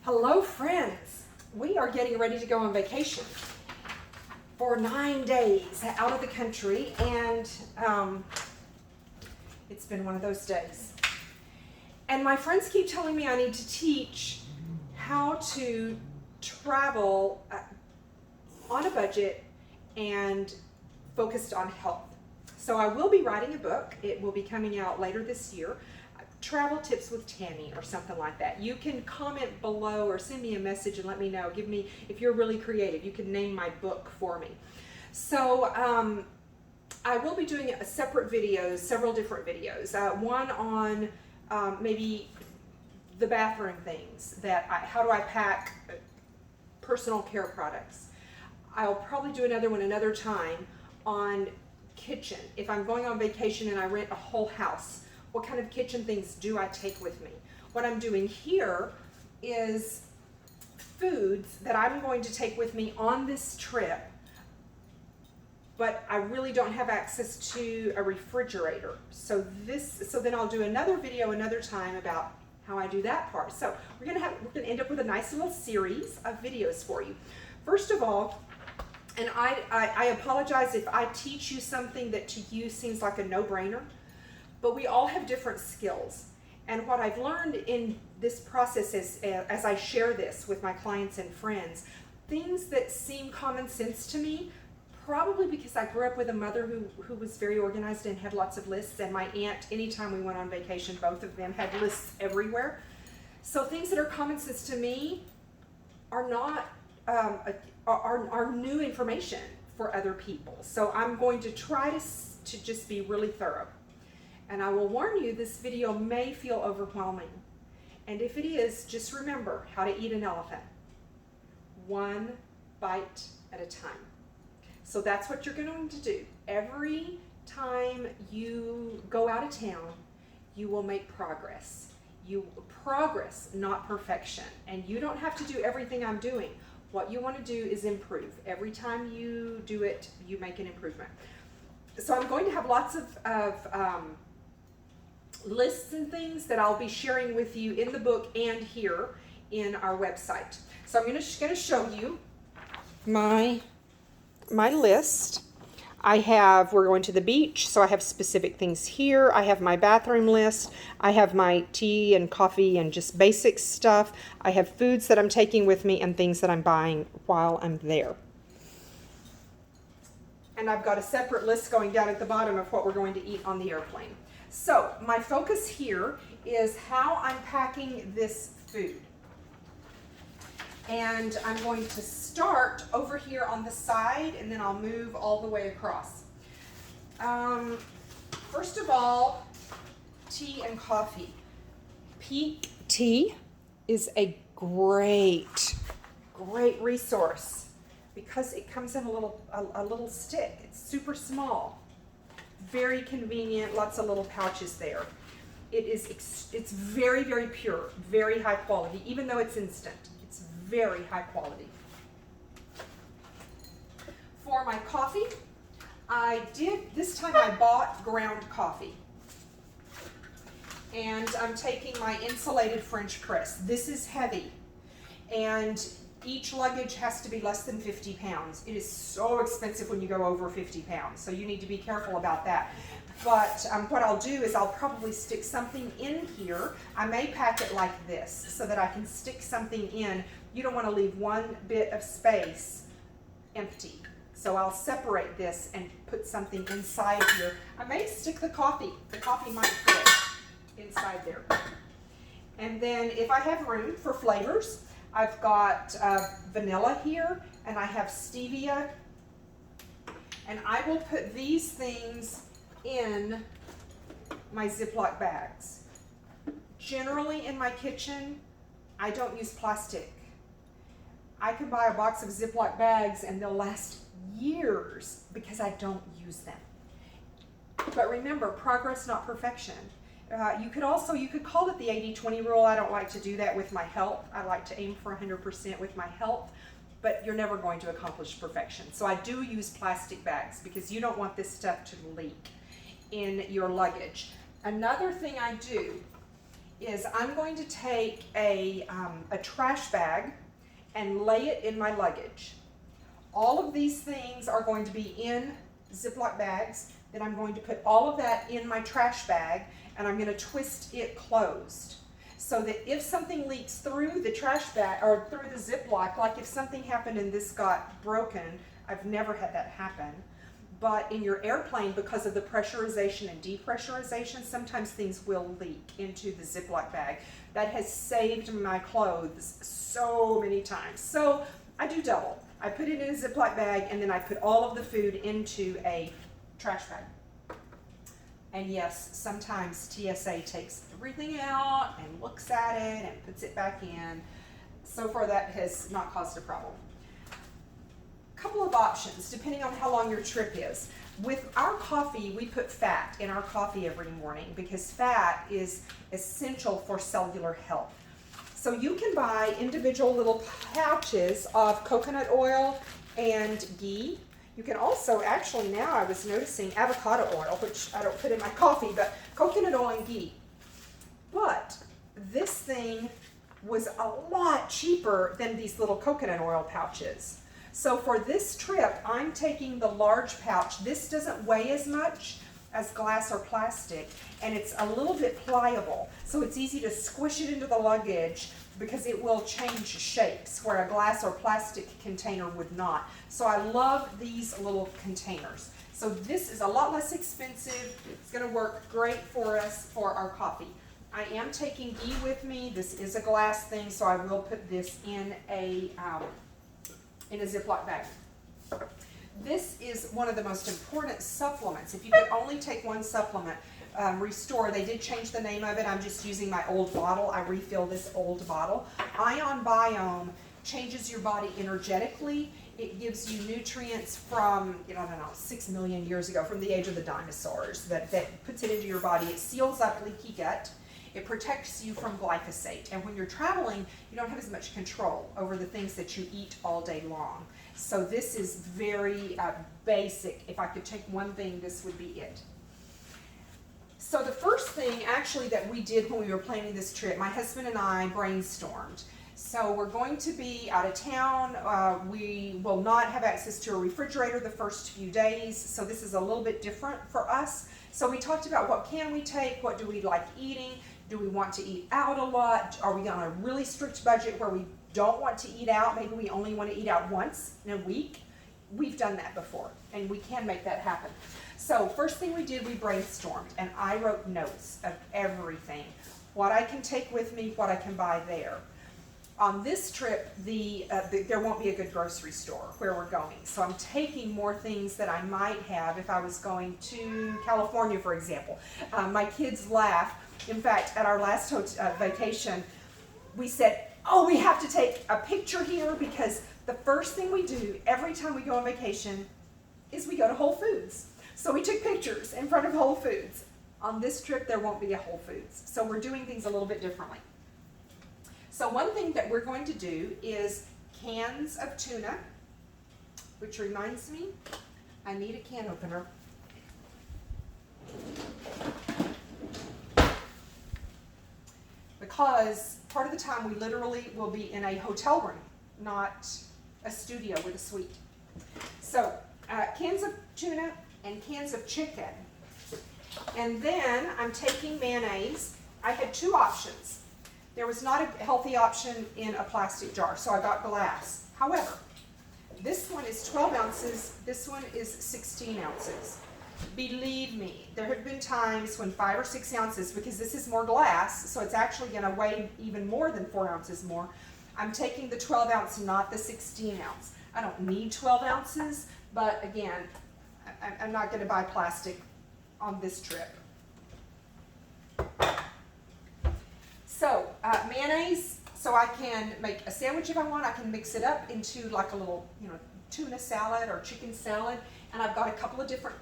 Hello friends, we are getting ready to go on vacation for 9 days out of the country, and it's been one of those days. And my friends keep telling me I need to teach how to travel on a budget and focused on health. So I will be writing a book. It will be coming out later this year. Travel Tips with Tammy or something like that. You can comment below or send me a message and let me know. Give me, if you're really creative, you can name my book for me. So I will be doing a separate videos, several different videos. One on maybe the bathroom things, how do I pack personal care products. I'll probably do another one another time on kitchen. If I'm going on vacation and I rent a whole house, what kind of kitchen things do I take with me? What I'm doing here is foods that I'm going to take with me on this trip, but I really don't have access to a refrigerator. So then I'll do another video another time about how I do that part. So we're gonna end up with a nice little series of videos for you. First of all, and I apologize if I teach you something that to you seems like a no-brainer, but we all have different skills. And what I've learned in this process is, as I share this with my clients and friends, things that seem common sense to me, probably because I grew up with a mother who was very organized and had lots of lists, and my aunt, anytime we went on vacation, both of them had lists everywhere. So things that are common sense to me are not, are new information for other people. So I'm going to try to just be really thorough. And I will warn you, this video may feel overwhelming. And if it is, just remember how to eat an elephant. One bite at a time. So that's what you're going to do. Every time you go out of town, you will make progress. Progress, not perfection. And you don't have to do everything I'm doing. What you want to do is improve. Every time you do it, you make an improvement. So I'm going to have lots of lists and things that I'll be sharing with you in the book and here in our website. So I'm going to show you my list. We're going to the beach, so I have specific things here. I have my bathroom list. I have my tea and coffee and just basic stuff. I have foods that I'm taking with me and things that I'm buying while I'm there. And I've got a separate list going down at the bottom of what we're going to eat on the airplane. So my focus here is how I'm packing this food. And I'm going to start over here on the side, and then I'll move all the way across. First of all, tea and coffee. Peak tea is a great resource because it comes in a little stick. It's super small. Very convenient, lots of little pouches there. It's very, very pure, very high quality, even though it's instant. It's very high quality. For my coffee, this time I bought ground coffee. And I'm taking my insulated French press. This is heavy, and each luggage has to be less than 50 pounds. It is so expensive when you go over 50 pounds, so you need to be careful about that. But what I'll do is I'll probably stick something in here. I may pack it like this so that I can stick something in. You don't want to leave one bit of space empty. So I'll separate this and put something inside here. I may stick the coffee. The coffee might fit inside there. And then if I have room for flavors, I've got vanilla here, and I have stevia, and I will put these things in my Ziploc bags. Generally in my kitchen, I don't use plastic. I can buy a box of Ziploc bags and they'll last years because I don't use them. But remember, progress, not perfection. You could call it the 80-20 rule. I don't like to do that with my health. I like to aim for 100% with my health, but you're never going to accomplish perfection. So I do use plastic bags because you don't want this stuff to leak in your luggage. Another thing I do is I'm going to take a trash bag and lay it in my luggage. All of these things are going to be in Ziploc bags. Then I'm going to put all of that in my trash bag, and I'm going to twist it closed so that if something leaks through the trash bag or through the Ziploc, like if something happened and this got broken, I've never had that happen. But in your airplane, because of the pressurization and depressurization, sometimes things will leak into the Ziploc bag. That has saved my clothes so many times. So I do double. I put it in a Ziploc bag, and then I put all of the food into a trash bag. And yes, sometimes TSA takes everything out and looks at it and puts it back in. So far that has not caused a problem. Couple of options depending on how long your trip is. With our coffee, we put fat in our coffee every morning because fat is essential for cellular health. So you can buy individual little pouches of coconut oil and ghee. You can also, actually now I was noticing avocado oil, which I don't put in my coffee, but coconut oil and ghee. But this thing was a lot cheaper than these little coconut oil pouches. So for this trip, I'm taking the large pouch. This doesn't weigh as much as glass or plastic, and it's a little bit pliable. So it's easy to squish it into the luggage because it will change shapes where a glass or plastic container would not. So I love these little containers. So this is a lot less expensive. It's gonna work great for us for our coffee. I am taking ghee with me. This is a glass thing, so I will put this in a Ziploc bag. This is one of the most important supplements. If you could only take one supplement, Restore, they did change the name of it. I'm just using my old bottle. I refill this old bottle. Ion Biome changes your body energetically. It gives you nutrients from, I don't know, 6 million years ago, from the age of the dinosaurs, that puts it into your body. It seals up leaky gut. It protects you from glyphosate. And when you're traveling, you don't have as much control over the things that you eat all day long. So this is very basic. If I could take one thing, this would be it. So the first thing actually that we did when we were planning this trip, my husband and I brainstormed. So we're going to be out of town. We will not have access to a refrigerator the first few days. So this is a little bit different for us. So we talked about what can we take, what do we like eating, do we want to eat out a lot, are we on a really strict budget where we don't want to eat out, maybe we only want to eat out once in a week. We've done that before and we can make that happen. So first thing we did, we brainstormed and I wrote notes of everything, what I can take with me, what I can buy there. On this trip, there won't be a good grocery store where we're going. So I'm taking more things that I might have if I was going to California, for example. My kids laugh. In fact, at our last vacation, we said, oh, we have to take a picture here because the first thing we do every time we go on vacation is we go to Whole Foods. So we took pictures in front of Whole Foods. On this trip, there won't be a Whole Foods. So we're doing things a little bit differently. So one thing that we're going to do is cans of tuna, which reminds me, I need a can opener. Because part of the time we literally will be in a hotel room, not a studio with a suite. So cans of tuna and cans of chicken. And then I'm taking mayonnaise. I had two options. There was not a healthy option in a plastic jar, so I got glass. However, this one is 12 ounces, this one is 16 ounces. Believe me, there have been times when 5 or 6 ounces, because this is more glass, so it's actually going to weigh even more than 4 ounces more. I'm taking the 12 ounce, not the 16 ounce. I don't need 12 ounces, but again, I'm not going to buy plastic on this trip. So mayonnaise, so I can make a sandwich if I want. I can mix it up into like a little, tuna salad or chicken salad. And I've got a couple of different,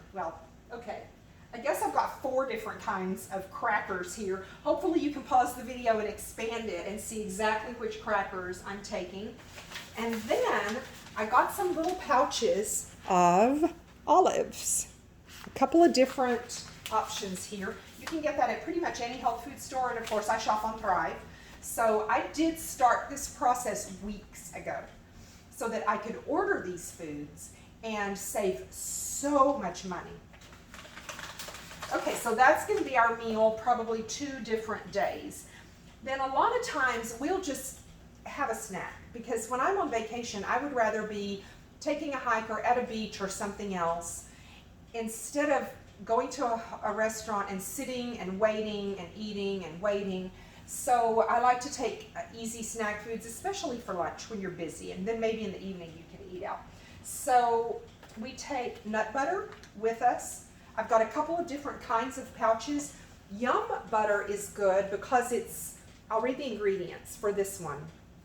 I guess I've got 4 different kinds of crackers here. Hopefully you can pause the video and expand it and see exactly which crackers I'm taking. And then I got some little pouches of olives. A couple of different options here. You can get that at pretty much any health food store, and of course I shop on Thrive. So I did start this process weeks ago so that I could order these foods and save so much money. Okay, so that's going to be our meal, probably 2 different days. Then a lot of times we'll just have a snack, because when I'm on vacation, I would rather be taking a hike or at a beach or something else instead of going to a restaurant and sitting and waiting and eating and waiting. So I like to take easy snack foods, especially for lunch when you're busy, and then maybe in the evening you can eat out. So we take nut butter with us. I've got a couple of different kinds of pouches. Yum butter is good because I'll read the ingredients for this one.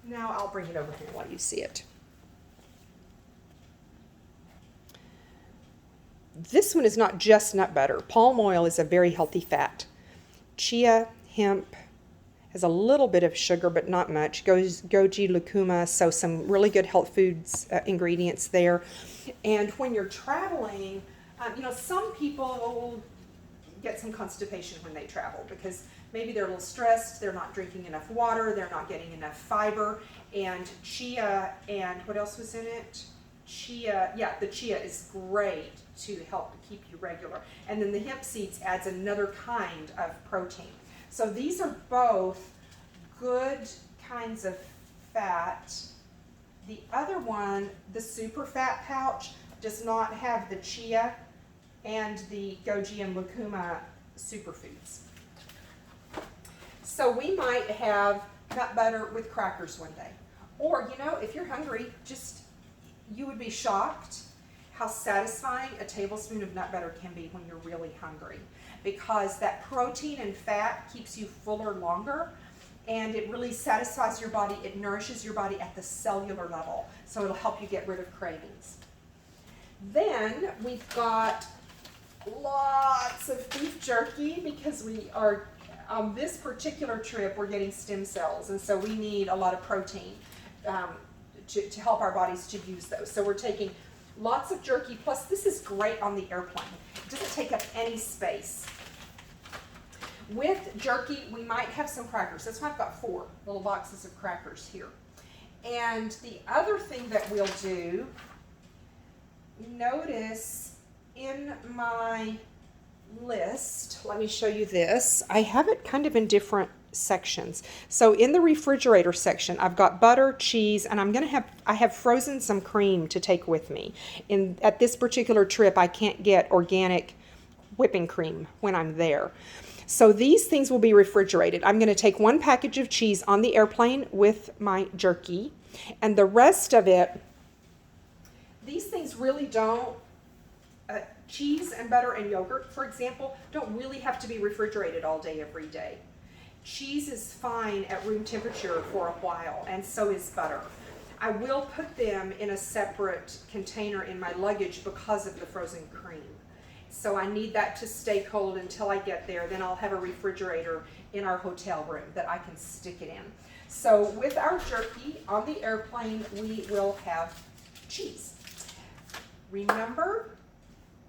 Now I'll bring it over here and let you see it. This one is not just nut butter. Palm oil is a very healthy fat. Chia, hemp, has a little bit of sugar, but not much. Goji, lucuma, so some really good health foods ingredients there. And when you're traveling, some people get some constipation when they travel because maybe they're a little stressed, they're not drinking enough water, they're not getting enough fiber. And chia, and what else was in it? The chia is great to help keep you regular. And then the hemp seeds adds another kind of protein. So these are both good kinds of fat. The other one, the super fat pouch, does not have the chia and the goji and lucuma superfoods. So we might have nut butter with crackers one day. Or, if you're hungry, you would be shocked how satisfying a tablespoon of nut butter can be when you're really hungry, because that protein and fat keeps you fuller longer, and it really satisfies your body. It nourishes your body at the cellular level, so it'll help you get rid of cravings. Then we've got lots of beef jerky because we are, on this particular trip, we're getting stem cells, and so we need a lot of protein to help our bodies to use those. So we're taking lots of jerky, plus this is great on the airplane. It doesn't take up any space. With jerky, we might have some crackers. That's why I've got 4 little boxes of crackers here. And the other thing that we'll do, notice in my list, let me show you this. I have it kind of in different sections. So in the refrigerator section, I've got butter, cheese, and I have frozen some cream to take with me. At this particular trip, I can't get organic whipping cream when I'm there. So these things will be refrigerated. I'm going to take 1 package of cheese on the airplane with my jerky, and the rest of it, these things really don't, cheese and butter and yogurt, for example, don't really have to be refrigerated all day, every day. Cheese is fine at room temperature for a while, and so is butter. I will put them in a separate container in my luggage because of the frozen cream. So I need that to stay cold until I get there. Then I'll have a refrigerator in our hotel room that I can stick it in. So with our jerky on the airplane, we will have cheese. Remember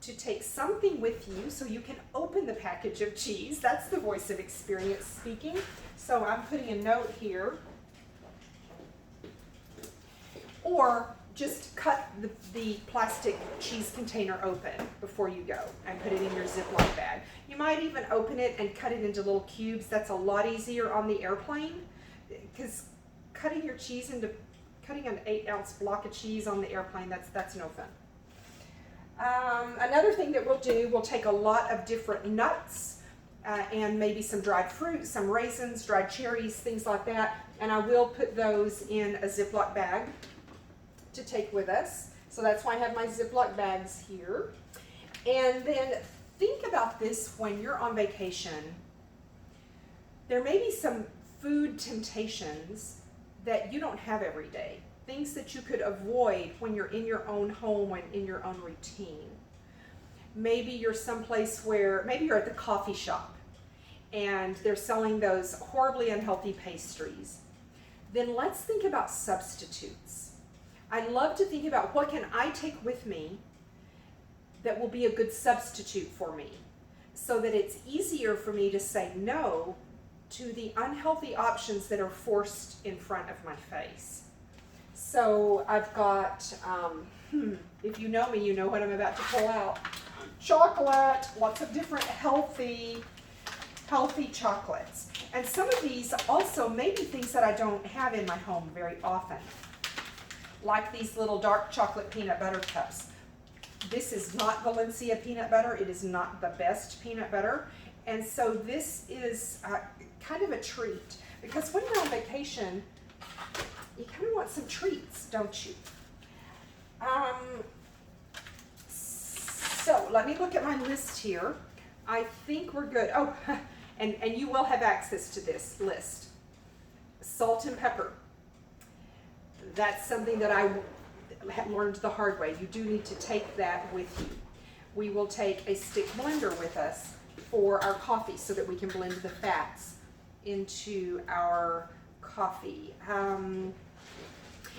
to take something with you so you can open the package of cheese. That's the voice of experience speaking. So I'm putting a note here. Or just cut the plastic cheese container open before you go and put it in your Ziploc bag. You might even open it and cut it into little cubes. That's a lot easier on the airplane, because cutting an 8-ounce block of cheese on the airplane, that's no fun. Another thing that we'll do, we'll take a lot of different nuts and maybe some dried fruit, some raisins, dried cherries, things like that, and I will put those in a Ziploc bag to take with us. So that's why I have my Ziploc bags here. And then think about this when you're on vacation. There may be some food temptations that you don't have every day. Things that you could avoid when you're in your own home and in your own routine. Maybe you're someplace where, maybe you're at the coffee shop and they're selling those horribly unhealthy pastries. Then let's think about substitutes. I love to think about what can I take with me that will be a good substitute for me. so that it's easier for me to say no to the unhealthy options that are forced in front of my face. So I've got, if you know me, you know what I'm about to pull out. Chocolate, lots of different healthy chocolates. And some of these also may be things that I don't have in my home very often, like these little dark chocolate peanut butter cups. This is not Valencia peanut butter. It is not the best peanut butter. And so this is kind of a treat, because when you're on vacation, you kind of want some treats, don't you? So let me look at my list here. I think we're good. Oh, and you will have access to this list. Salt and pepper. That's something that I learned the hard way. You do need to take that with you. We will take a stick blender with us for our coffee so that we can blend the fats into our coffee. And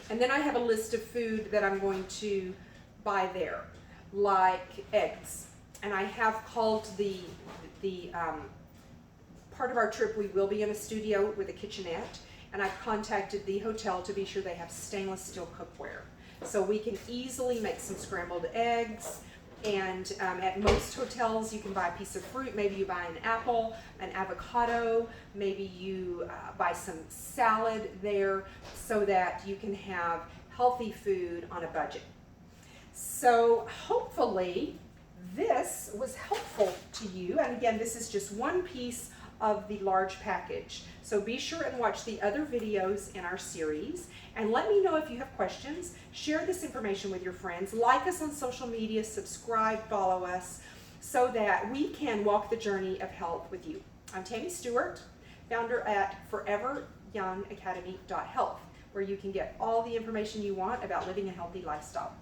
then I have a list of food that I'm going to buy there, like eggs. And I have called the part of our trip, we will be in a studio with a kitchenette, and I've contacted the hotel to be sure they have stainless steel cookware. So we can easily make some scrambled eggs, and at most hotels you can buy a piece of fruit. Maybe you buy an apple, an avocado, maybe you buy some salad there so that you can have healthy food on a budget. So hopefully this was helpful to you, and again, this is just one piece of the large package. So be sure and watch the other videos in our series, and let me know if you have questions. Share this information with your friends. Like us on social media, subscribe, follow us, so that we can walk the journey of health with you. I'm Tammy Stewart, founder at foreveryoungacademy.health, where you can get all the information you want about living a healthy lifestyle.